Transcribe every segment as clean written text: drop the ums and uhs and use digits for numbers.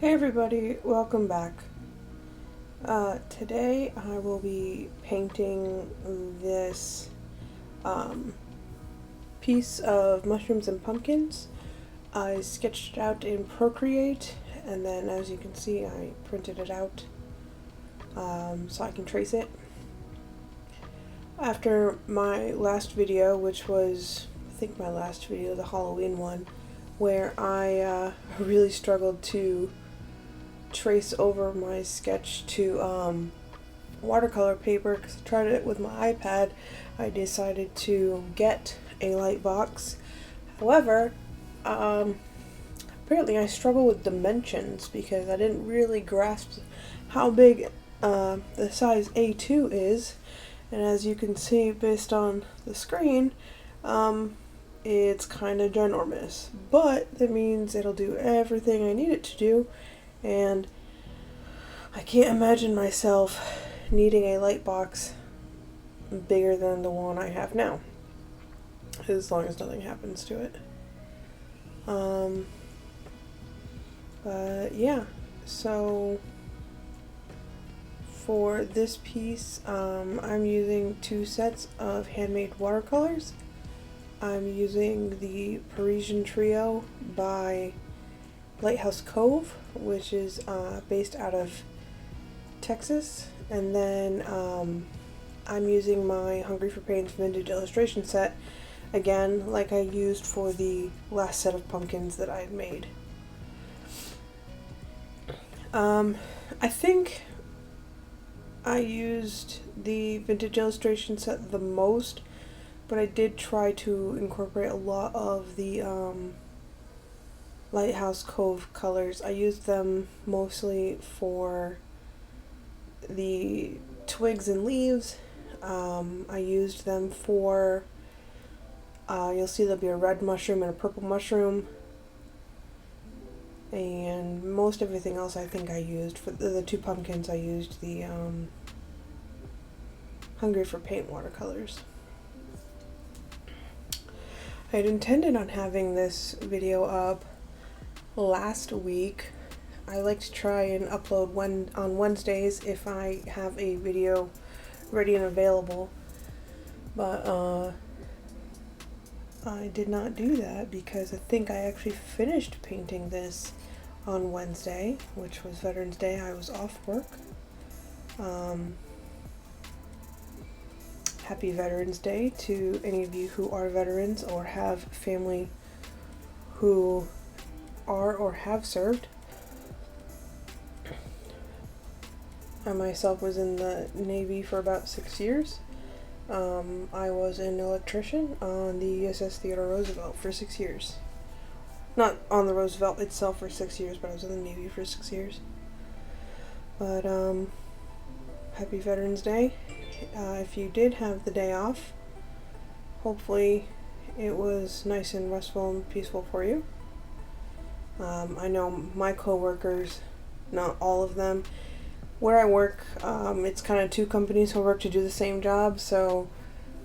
Hey everybody, welcome back. Today I will be painting this piece of mushrooms and pumpkins. I sketched it out in Procreate, and then as you can see I printed it out so I can trace it. After my last video, which was I think my last video, the Halloween one, where I really struggled to trace over my sketch to watercolor paper because I tried it with my iPad. I decided to get a light box. However, apparently I struggle with dimensions because I didn't really grasp how big the size A2 is, and as you can see based on the screen, it's kind of ginormous, but that means it'll do everything I need it to do. And I can't imagine myself needing a light box bigger than the one I have now, as long as nothing happens to it. But yeah, so for this piece, I'm using 2 sets of handmade watercolors. I'm using the Parisian trio by Lighthouse Cove, which is based out of Texas, and then I'm using my Hungry for Pain's vintage illustration set, again like I used for the last set of pumpkins that I had made. I think I used the vintage illustration set the most, but I did try to incorporate a lot of the Lighthouse Cove colors. I used them mostly for the twigs and leaves. I used them for, you'll see there'll be a red mushroom and a purple mushroom, and most everything else I think I used. For the 2 pumpkins I used the Hungry for Paint watercolors. I had intended on having this video up last week. I like to try and upload on Wednesdays if I have a video ready and available, but I did not do that because I think I actually finished painting this on Wednesday, which was Veterans Day. I was off work. Happy Veterans Day to any of you who are veterans or have family who are or have served. I myself was in the Navy for about 6 years. I was an electrician on the USS Theodore Roosevelt for 6 years. Not on the Roosevelt itself for 6 years, but I was in the Navy for 6 years. But happy Veterans Day. If you did have the day off, hopefully it was nice and restful and peaceful for you. I know my co-workers, not all of them. Where I work, it's kind of 2 companies who work to do the same job, so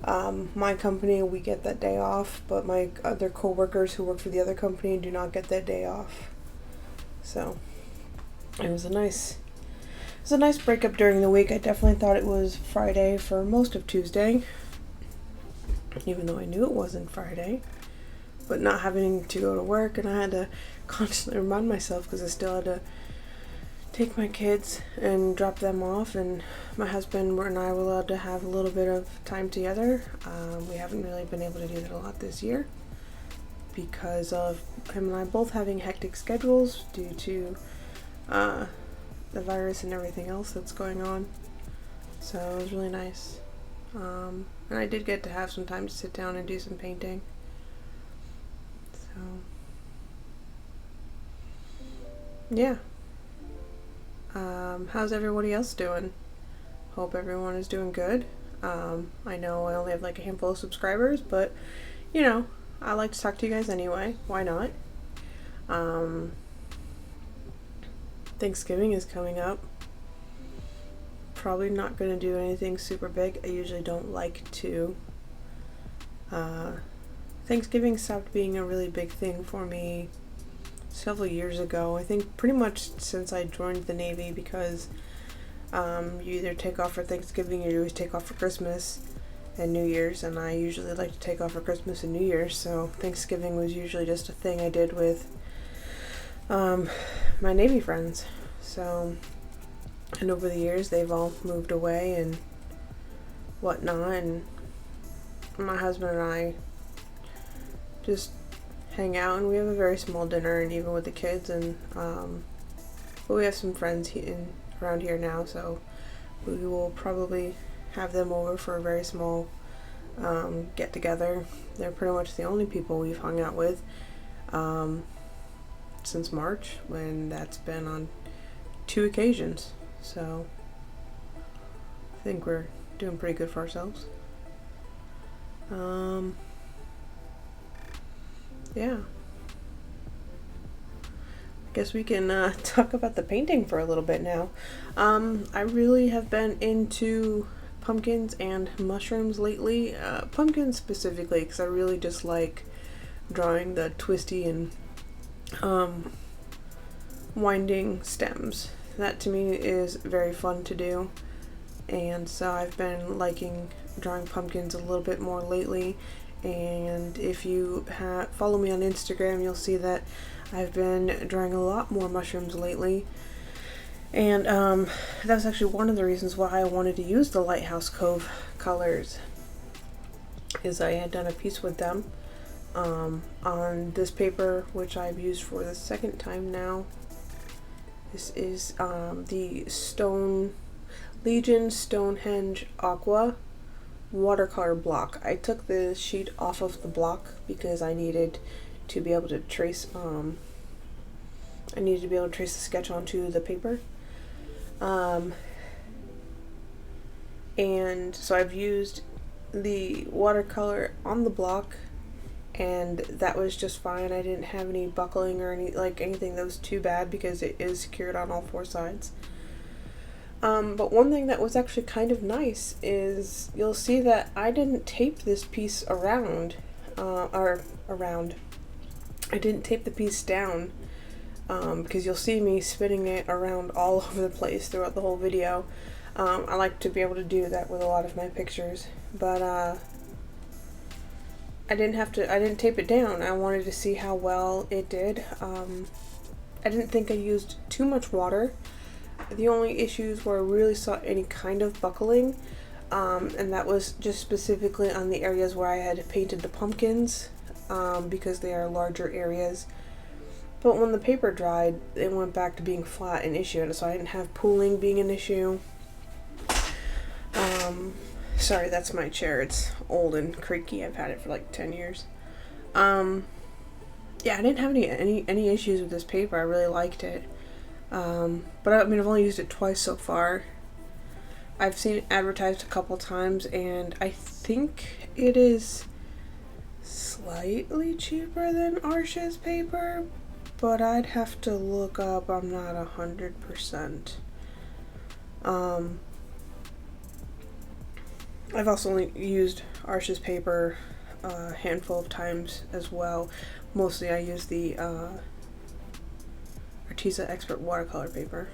my company, we get that day off, but my other co-workers who work for the other company do not get that day off. So it was a nice breakup during the week. I definitely thought it was Friday for most of Tuesday, even though I knew it wasn't Friday. But not having to go to work, and I had to constantly remind myself because I still had to take my kids and drop them off, and my husband and I were allowed to have a little bit of time together. We haven't really been able to do that a lot this year because of him and I both having hectic schedules due to the virus and everything else that's going on. So it was really nice. And I did get to have some time to sit down and do some painting. So yeah. How's everybody else doing? Hope everyone is doing good. I know I only have like a handful of subscribers, but you know, I like to talk to you guys anyway. Why not? Thanksgiving is coming up. Probably not going to do anything super big. I usually don't like to. Thanksgiving stopped being a really big thing for me several years ago. I think pretty much since I joined the Navy, because you either take off for Thanksgiving or you always take off for Christmas and New Year's, and I usually like to take off for Christmas and New Year's, so Thanksgiving was usually just a thing I did with my Navy friends. So, and over the years they've all moved away and whatnot, and my husband and I just hang out, and we have a very small dinner, and even with the kids, and but we have some friends around here now, so we will probably have them over for a very small get together. They're pretty much the only people we've hung out with since March, when that's been on 2 occasions. So I think we're doing pretty good for ourselves. Yeah. I guess we can talk about the painting for a little bit now. I really have been into pumpkins and mushrooms lately. Pumpkins specifically, because I really just like drawing the twisty and winding stems. That to me is very fun to do, and so I've been liking drawing pumpkins a little bit more lately. And if you follow me on Instagram, you'll see that I've been drawing a lot more mushrooms lately. And that was actually one of the reasons why I wanted to use the Lighthouse Cove colors, is I had done a piece with them on this paper, which I've used for the 2nd time now. This is the Legion Stonehenge Aqua watercolor block. I took the sheet off of the block because I needed to be able to trace the sketch onto the paper. And so I've used the watercolor on the block, and that was just fine. I didn't have any buckling or anything that was too bad, because it is secured on all 4 sides. But one thing that was actually kind of nice is you'll see that I didn't tape this piece around. I didn't tape the piece down, because you'll see me spinning it around all over the place throughout the whole video. I like to be able to do that with a lot of my pictures, but I didn't tape it down. I wanted to see how well it did. I didn't think I used too much water. The only issues where I really saw any kind of buckling, and that was just specifically on the areas where I had painted the pumpkins, because they are larger areas. But when the paper dried, it went back to being flat an issue, and so I didn't have pooling being an issue. Sorry, that's my chair. It's old and creaky. I've had it for like 10 years. Yeah, I didn't have any issues with this paper. I really liked it. But I mean, I've only used it twice so far. I've seen it advertised a couple times, and I think it is slightly cheaper than Arches paper, but I'd have to look up. I'm not 100%. I've also only used Arches paper a handful of times as well. Mostly I use the Arteza Expert watercolor paper,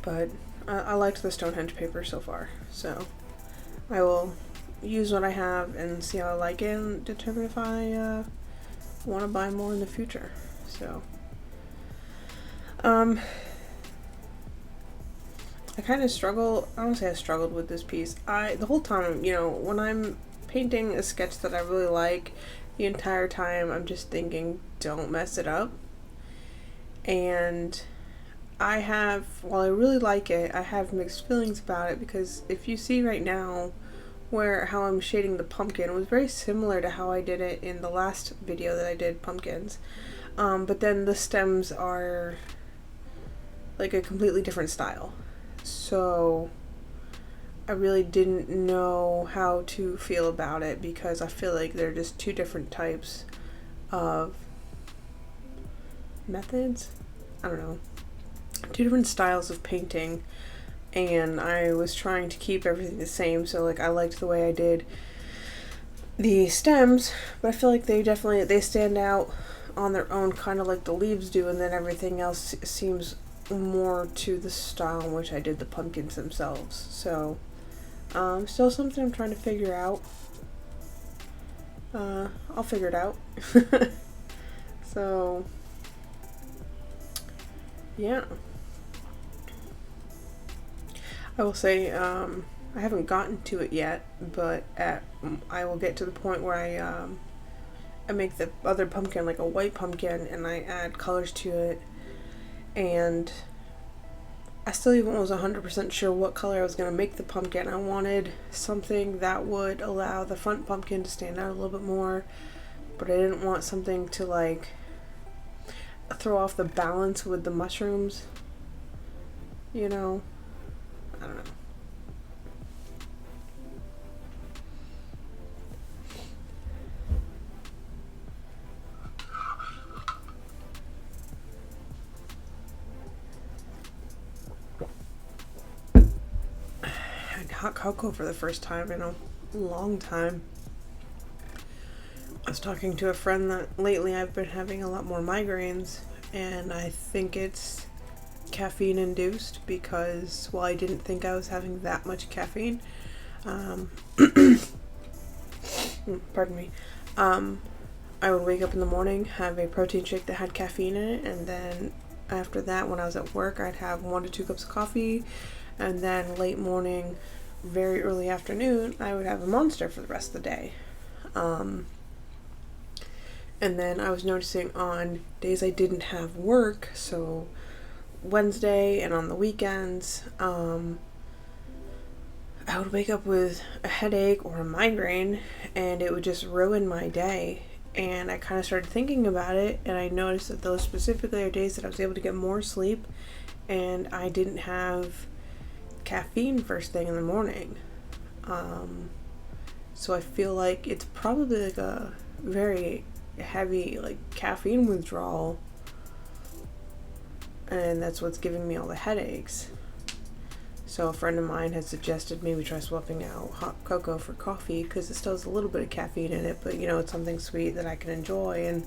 but I liked the Stonehenge paper so far, so I will use what I have and see how I like it and determine if I want to buy more in the future. So I kind of struggle. I don't say I struggled with this piece. The whole time, when I'm painting a sketch that I really like, the entire time I'm just thinking, don't mess it up. And while I really like it, I have mixed feelings about it, because if you see right now how I'm shading the pumpkin, it was very similar to how I did it in the last video that I did pumpkins. But then the stems are like a completely different style. So I really didn't know how to feel about it, because I feel like they're just 2 different types of methods. I don't know. 2 different styles of painting, and I was trying to keep everything the same, so like I liked the way I did the stems, but I feel like they stand out on their own, kind of like the leaves do, and then everything else seems more to the style in which I did the pumpkins themselves. So still something I'm trying to figure out. I'll figure it out. So yeah, I will say I haven't gotten to it yet, but I will get to the point where I make the other pumpkin like a white pumpkin, and I add colors to it, and I still even was 100% sure what color I was going to make the pumpkin. I wanted something that would allow the front pumpkin to stand out a little bit more, but I didn't want something to like throw off the balance with the mushrooms, you know? I don't know. Hot cocoa for the first time in a long time. I was talking to a friend that lately I've been having a lot more migraines, and I think it's caffeine induced, because while I didn't think I was having that much caffeine, pardon me, I would wake up in the morning, have a protein shake that had caffeine in it, and then after that, when I was at work, I'd have 1 to 2 cups of coffee, and then late morning, very early afternoon, I would have a Monster for the rest of the day. And then I was noticing on days I didn't have work, so Wednesday and on the weekends, I would wake up with a headache or a migraine, and it would just ruin my day. And I kind of started thinking about it, and I noticed that those specifically are days that I was able to get more sleep, and I didn't have caffeine first thing in the morning. So I feel like it's probably like a very heavy like caffeine withdrawal, and that's what's giving me all the headaches. So a friend of mine had suggested maybe try swapping out hot cocoa for coffee, because it still has a little bit of caffeine in it, but you know, it's something sweet that I can enjoy and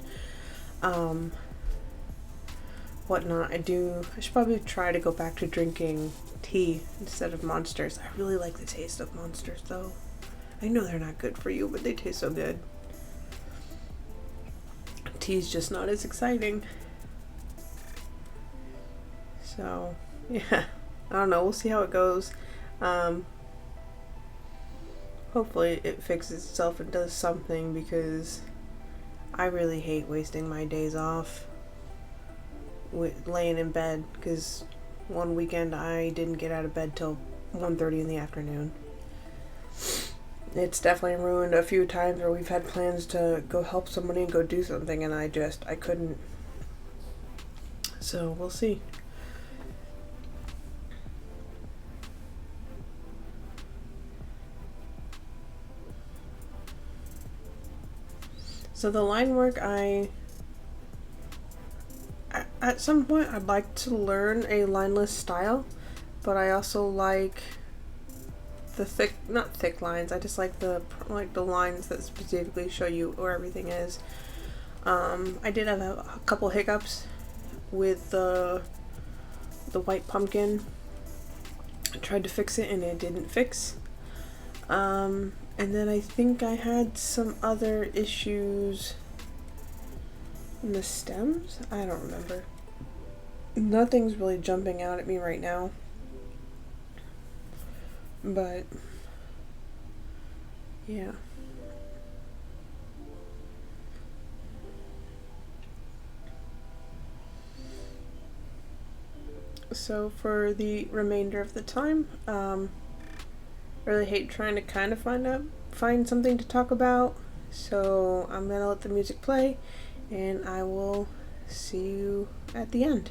whatnot. I should probably try to go back to drinking tea instead of Monsters. I really like the taste of Monsters though. I know they're not good for you, but they taste so good. Tea's just not as exciting. So yeah, I don't know, we'll see how it goes. Hopefully it fixes itself and does something, because I really hate wasting my days off with laying in bed, because one weekend I didn't get out of bed till 1:30 in the afternoon. It's definitely ruined a few times where we've had plans to go help somebody and go do something, and I couldn't. So we'll see. So the line work, at some point I'd like to learn a lineless style, but I also like the not thick lines. I just like the lines that specifically show you where everything is. I did have a couple hiccups with the white pumpkin. I tried to fix it and it didn't fix. And then I think I had some other issues in the stems. I don't remember. Nothing's really jumping out at me right now. But yeah. So for the remainder of the time, really hate trying to kind of find something to talk about. So I'm gonna let the music play, and I will see you at the end.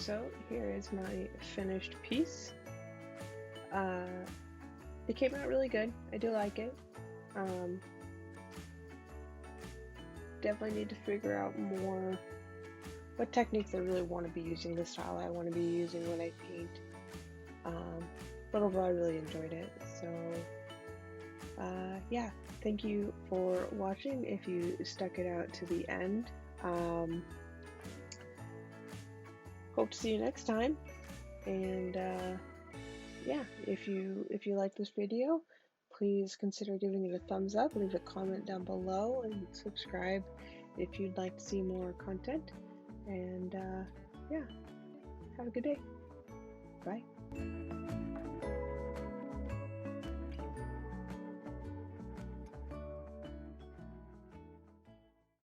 So here is my finished piece. It came out really good. I do like it. Definitely need to figure out more what techniques I really want to be using, the style I want to be using when I paint. But overall I really enjoyed it. So yeah, thank you for watching if you stuck it out to the end. Hope to see you next time. And yeah, if you like this video, please consider giving it a thumbs up, leave a comment down below, and subscribe if you'd like to see more content. And yeah, have a good day. Bye.